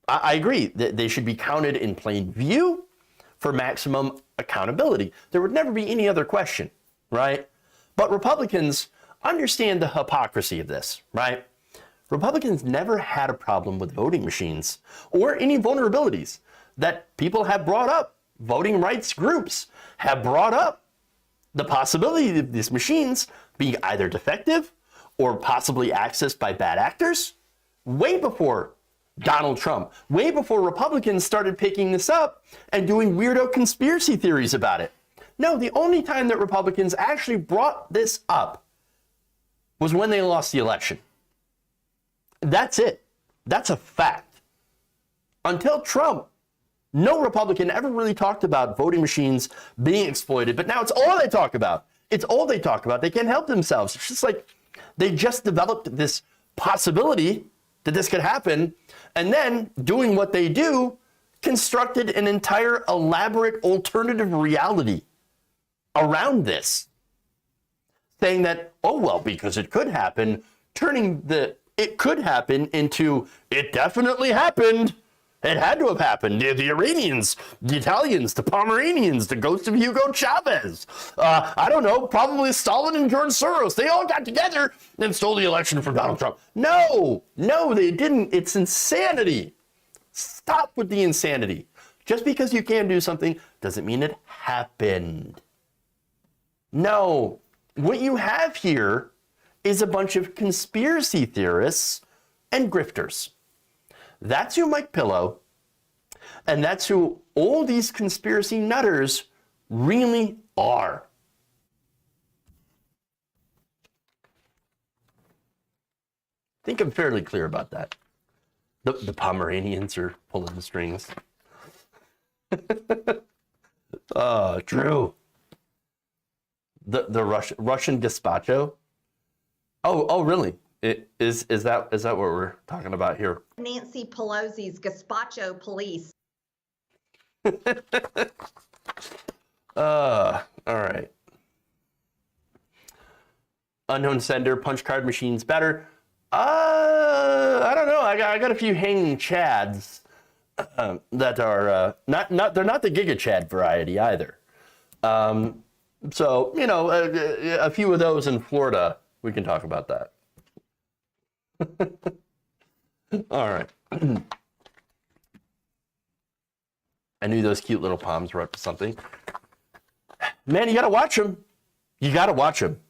I agree that they should be counted in plain view for maximum accountability. There would never be any other question, right? But Republicans understand the hypocrisy of this, right? Republicans never had a problem with voting machines or any vulnerabilities that people have brought up. Voting rights groups have brought up the possibility of these machines being either defective or possibly accessed by bad actors way before Donald Trump, way before Republicans started picking this up and doing weirdo conspiracy theories about it. No, the only time that Republicans actually brought this up was when they lost the election. That's it. That's a fact. Until Trump, no Republican ever really talked about voting machines being exploited, but now it's all they talk about. It's all they talk about. They can't help themselves. It's just like they just developed this possibility that this could happen, and then doing what they do, constructed an entire elaborate alternative reality around this, saying that, oh, well, because it could happen, turning the it could happen into it definitely happened. It had to have happened. The Iranians, the Italians, the Pomeranians, the ghost of Hugo Chavez. I don't know, probably Stalin and George Soros. They all got together and stole the election from Donald Trump. No, they didn't. It's insanity. Stop with the insanity. Just because you can do something doesn't mean it happened. No, what you have here is a bunch of conspiracy theorists and grifters. That's who Mike Pillow, and that's who all these conspiracy nutters really are. I think I'm fairly clear about that. The Pomeranians are pulling the strings. True. The Russian gazpacho. Oh, really? Is that what we're talking about here? Nancy Pelosi's gazpacho police. All right. Unknown sender, punch card machines better. I don't know. I got a few hanging chads that are not they're not the Giga Chad variety either. So a few of those in Florida. We can talk about that. All right. I knew those cute little palms were up to something. Man, you gotta watch them. You gotta watch them.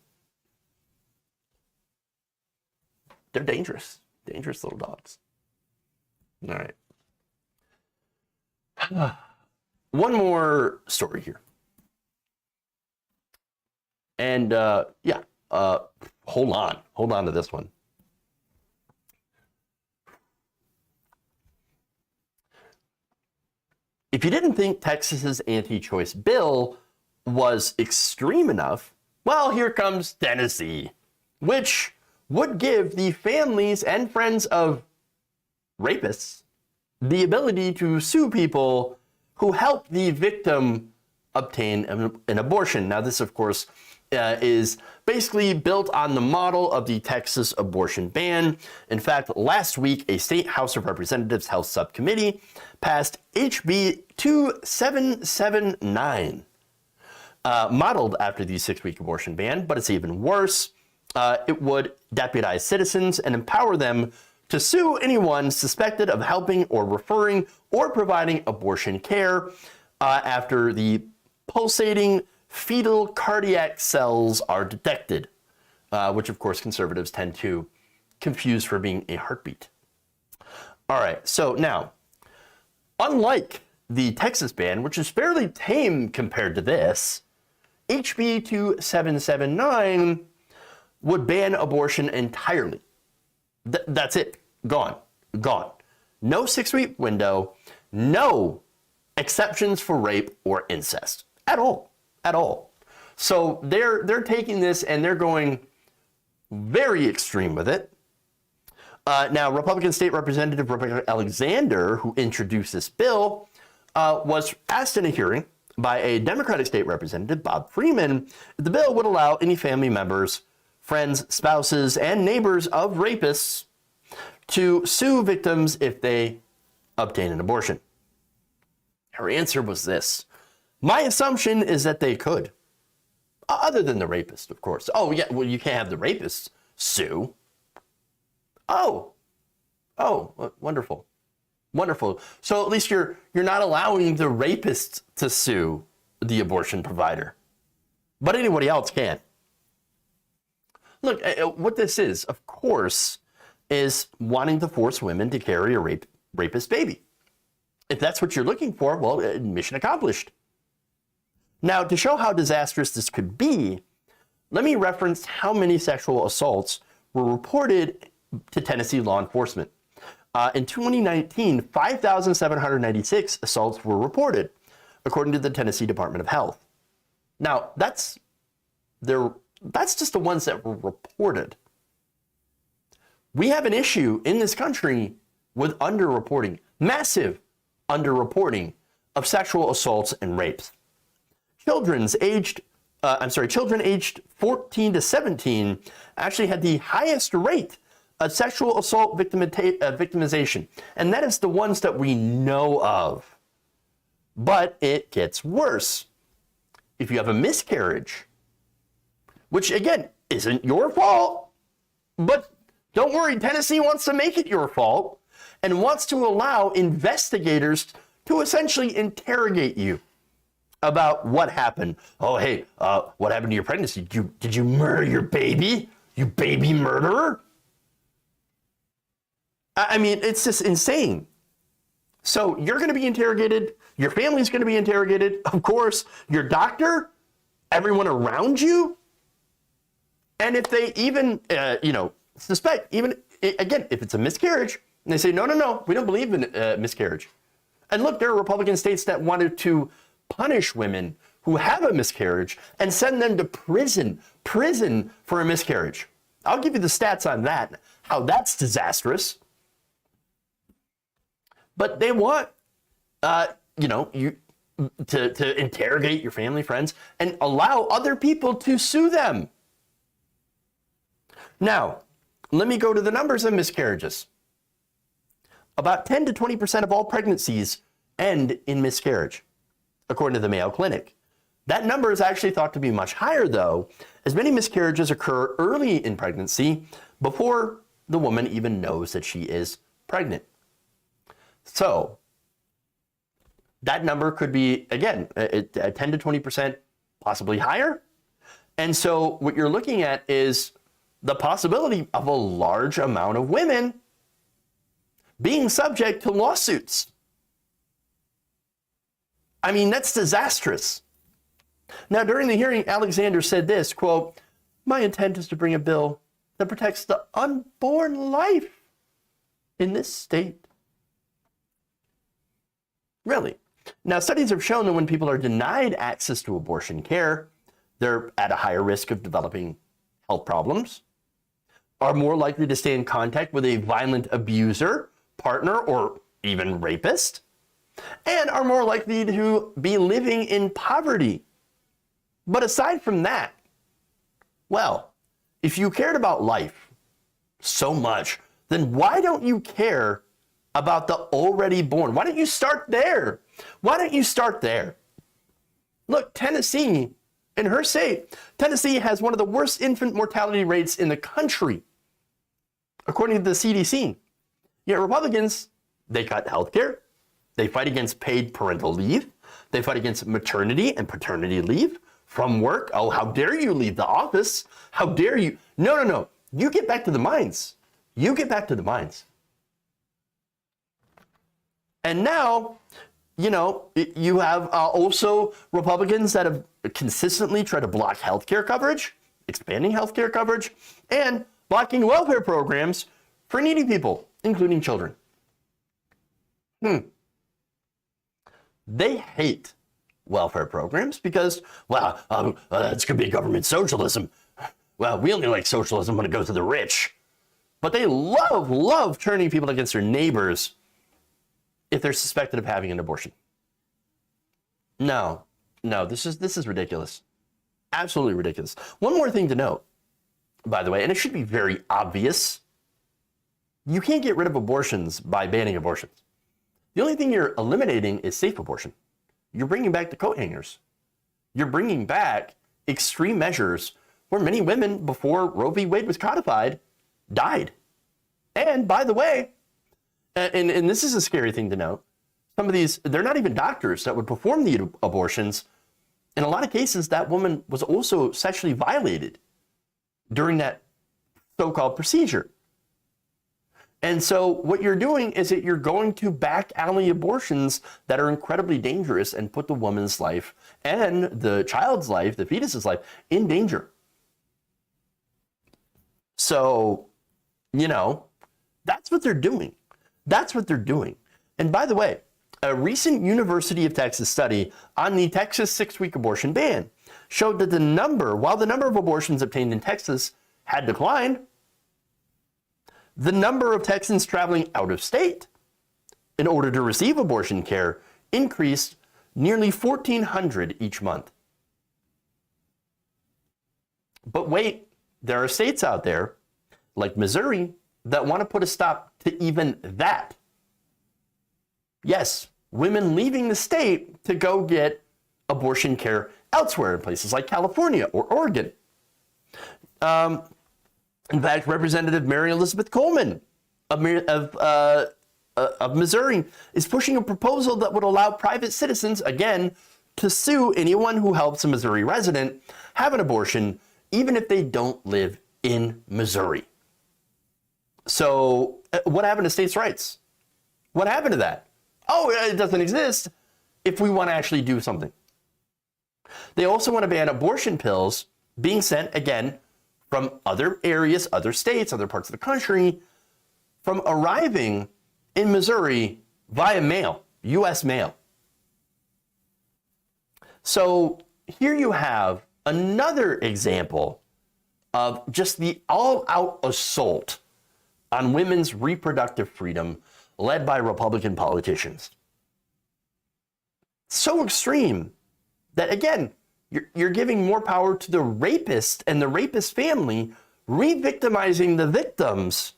They're dangerous. Dangerous little dogs. All right. One more story here. And hold on to this one. If you didn't think Texas's anti-choice bill was extreme enough, well, here comes Tennessee, which would give the families and friends of rapists the ability to sue people who help the victim obtain an abortion. Now, this, of course, is basically built on the model of the Texas abortion ban. In fact, last week, a state House of Representatives Health Subcommittee passed HB 2779, modeled after the 6-week abortion ban, but it's even worse. It would deputize citizens and empower them to sue anyone suspected of helping or referring or providing abortion care after the pulsating fetal cardiac cells are detected, which of course conservatives tend to confuse for being a heartbeat. All right, so now, unlike the Texas ban, which is fairly tame compared to this, HB 2779 would ban abortion entirely. That's it. Gone. No 6-week window, no exceptions for rape or incest at all. So they're taking this and they're going very extreme with it. Now, Republican State Representative Rebecca Alexander, who introduced this bill, was asked in a hearing by a Democratic State Representative, Bob Freeman, if the bill would allow any family members, friends, spouses, and neighbors of rapists to sue victims if they obtain an abortion. Her answer was this: my assumption is that they could. Other than the rapist, of course. Oh, yeah, well, you can't have the rapists sue. Oh, wonderful. So at least you're not allowing the rapist to sue the abortion provider. But anybody else can. Look, what this is, of course, is wanting to force women to carry a rapist baby. If that's what you're looking for, well, mission accomplished. Now, to show how disastrous this could be, let me reference how many sexual assaults were reported to Tennessee law enforcement. In 2019, 5,796 assaults were reported, according to the Tennessee Department of Health. Now, that's just the ones that were reported. We have an issue in this country with underreporting, massive underreporting of sexual assaults and rapes. Children aged 14 to 17 actually had the highest rate of sexual assault victimization, and that is the ones that we know of. But it gets worse. If you have a miscarriage, which again isn't your fault, but don't worry, Tennessee wants to make it your fault and wants to allow investigators to essentially interrogate you about what happened. Oh, hey, what happened to your pregnancy? Did you murder your baby? You baby murderer? I mean, it's just insane. So you're going to be interrogated. Your family's going to be interrogated. Of course, your doctor, everyone around you. And if they even, suspect, even, again, if it's a miscarriage, and they say, no, we don't believe in miscarriage. And look, there are Republican states that wanted to punish women who have a miscarriage and send them to prison for a miscarriage. I'll give you the stats on that, how that's disastrous. But they want, you to interrogate your family, friends, and allow other people to sue them. Now, let me go to the numbers of miscarriages. About 10 to 20% of all pregnancies end in miscarriage, according to the Mayo Clinic. That number is actually thought to be much higher, though, as many miscarriages occur early in pregnancy before the woman even knows that she is pregnant. So that number could be, again, 10 to 20%, possibly higher. And so what you're looking at is the possibility of a large amount of women being subject to lawsuits. I mean, that's disastrous. Now, during the hearing, Alexander said this, quote, "My intent is to bring a bill that protects the unborn life in this state." Really? Now, studies have shown that when people are denied access to abortion care, they're at a higher risk of developing health problems, are more likely to stay in contact with a violent abuser, partner, or even rapist, and are more likely to be living in poverty. But aside from that, well, if you cared about life so much, then why don't you care about the already born? Why don't you start there? Why don't you start there? Look, Tennessee, in her state, Tennessee has one of the worst infant mortality rates in the country, according to the CDC. Yet Republicans, they cut healthcare, they fight against paid parental leave, they fight against maternity and paternity leave from work. Oh, how dare you leave the office? How dare you? No. You get back to the mines. You get back to the mines. And now, you have also Republicans that have consistently tried to block healthcare coverage, expanding healthcare coverage, and blocking welfare programs for needy people, including children. They hate welfare programs because, that's going to be government socialism. Well, we only like socialism when it goes to the rich. But they love turning people against their neighbors if they're suspected of having an abortion. No, this is ridiculous. Absolutely ridiculous. One more thing to note, by the way, and it should be very obvious. You can't get rid of abortions by banning abortions. The only thing you're eliminating is safe abortion. You're bringing back the coat hangers. You're bringing back extreme measures where many women, before Roe v. Wade was codified, died. And by the way, and this is a scary thing to note, some of these, they're not even doctors that would perform the abortions. In a lot of cases, that woman was also sexually violated during that so-called procedure. And so what you're doing is that you're going to back alley abortions that are incredibly dangerous and put the woman's life and the child's life, the fetus's life, in danger. So, you know, that's what they're doing. That's what they're doing. And by the way, a recent University of Texas study on the Texas 6-week abortion ban showed that while the number of abortions obtained in Texas had declined, the number of Texans traveling out of state in order to receive abortion care increased nearly 1,400 each month. But wait, there are states out there, like Missouri, that want to put a stop to even that. Yes, women leaving the state to go get abortion care elsewhere in places like California or Oregon. In fact, Representative Mary Elizabeth Coleman of Missouri is pushing a proposal that would allow private citizens, again, to sue anyone who helps a Missouri resident have an abortion, even if they don't live in Missouri. So what happened to states' rights? What happened to that? Oh, it doesn't exist if we want to actually do something. They also want to ban abortion pills being sent, again, from other areas, other states, other parts of the country, from arriving in Missouri via mail, U.S. mail. So here you have another example of just the all-out assault on women's reproductive freedom led by Republican politicians. So extreme that, again, you're giving more power to the rapist and the rapist family, re-victimizing the victims,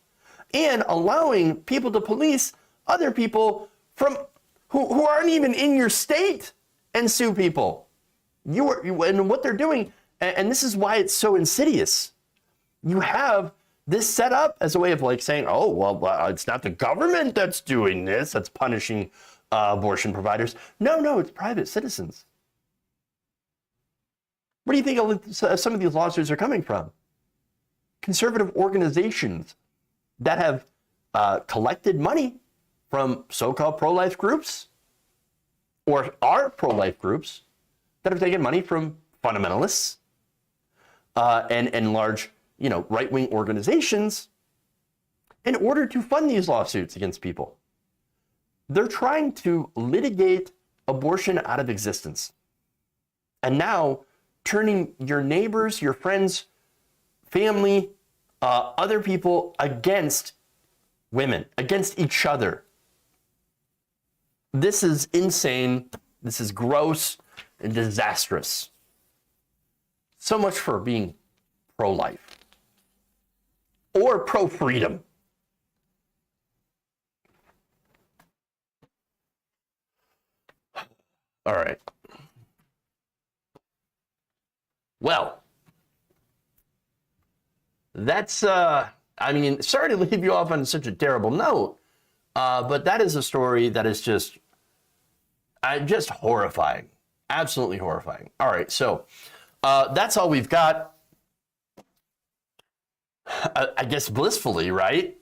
and allowing people to police other people from who aren't even in your state and sue people. And what they're doing, and this is why it's so insidious. You have this set up as a way of like saying, oh, well, it's not the government that's doing this, that's punishing abortion providers. No, it's private citizens. Where do you think some of these lawsuits are coming from? Conservative organizations that have collected money from so-called pro-life groups or are pro-life groups that have taken money from fundamentalists and large, right-wing organizations in order to fund these lawsuits against people. They're trying to litigate abortion out of existence. And now turning your neighbors, your friends, family, other people against women, against each other. This is insane. This is gross and disastrous. So much for being pro-life or pro-freedom. All right. Well, that's, sorry to leave you off on such a terrible note, but that is a story that is just horrifying. Absolutely horrifying. All right, so that's all we've got. I guess blissfully, right?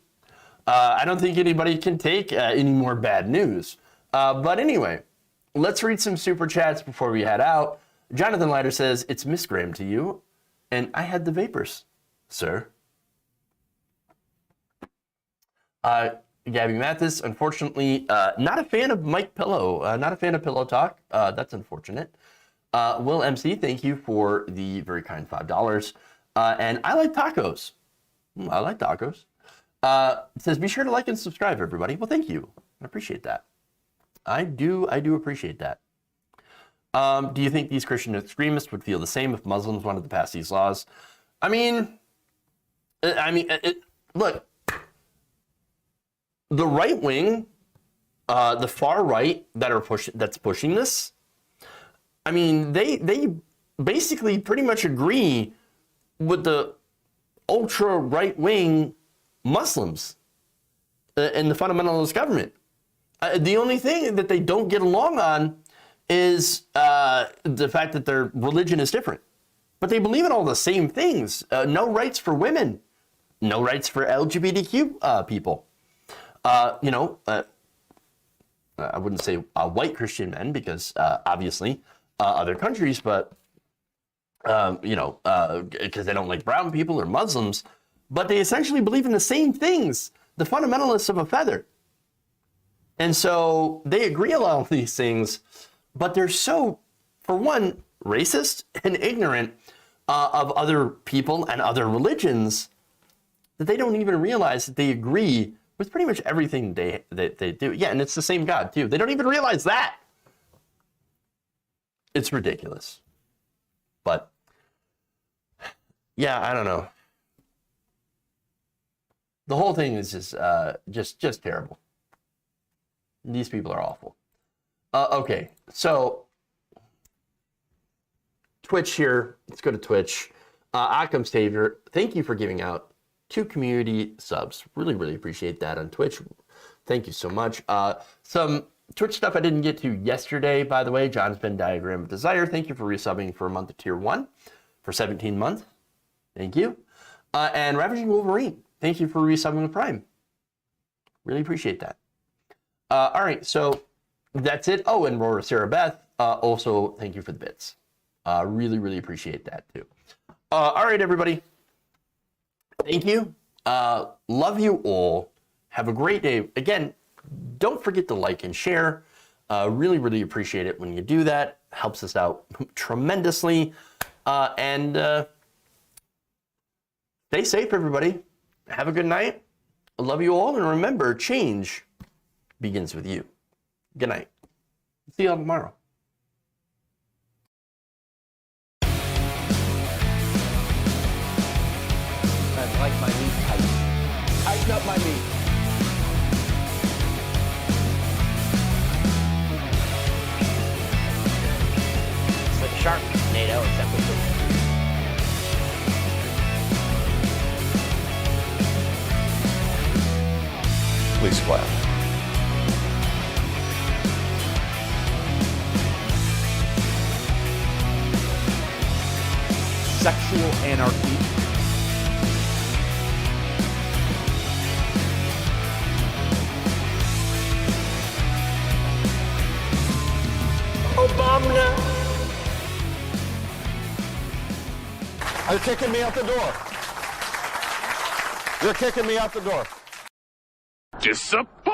I don't think anybody can take any more bad news. But anyway, let's read some super chats before we head out. Jonathan Leiter says, it's Miss Graham to you, and I had the vapors, sir. Gabby Mathis, unfortunately, not a fan of Mike Pillow, not a fan of Pillow Talk. That's unfortunate. Will MC, thank you for the very kind $5. And I like tacos. I like tacos. Says, be sure to like and subscribe, everybody. Well, thank you. I appreciate that. I do appreciate that. Do you think these Christian extremists would feel the same if Muslims wanted to pass these laws? Look, the right wing, the far right that's pushing this, they basically pretty much agree with the ultra right wing Muslims and the fundamentalist government. The only thing that they don't get along on is the fact that their religion is different. But they believe in all the same things. No rights for women, no rights for LGBTQ people. I wouldn't say white Christian men because obviously other countries, but because they don't like brown people or Muslims, but they essentially believe in the same things, the fundamentalists of a feather. And so they agree on all these things, but they're so, for one, racist and ignorant of other people and other religions that they don't even realize that they agree with pretty much everything they do. Yeah, and it's the same God, too. They don't even realize that. It's ridiculous. But, yeah, I don't know. The whole thing is just terrible. These people are awful. Okay, so Twitch here. Let's go to Twitch. Occam Savior, thank you for giving out 2 community subs. Really, really appreciate that on Twitch. Thank you so much. Some Twitch stuff I didn't get to yesterday, by the way. John's Venn Diagram of Desire. Thank you for resubbing for a month of Tier 1 for 17 months. Thank you. And Ravaging Wolverine, thank you for resubbing with Prime. Really appreciate that. All right, so that's it. Oh, and Rora Sarah Beth, also thank you for the bits. Really, really appreciate that too. All right, everybody. Thank you. Love you all. Have a great day. Again, don't forget to like and share. Really, really appreciate it when you do that. Helps us out tremendously. And stay safe, everybody. Have a good night. I love you all. And remember, change begins with you. Good night. See you all tomorrow. I like my meat tight. Tighten up my meat. It's like a shark tornado, except with the Please clap. Sexual anarchy. Obama. You're kicking me out the door. You're kicking me out the door. Disappointed.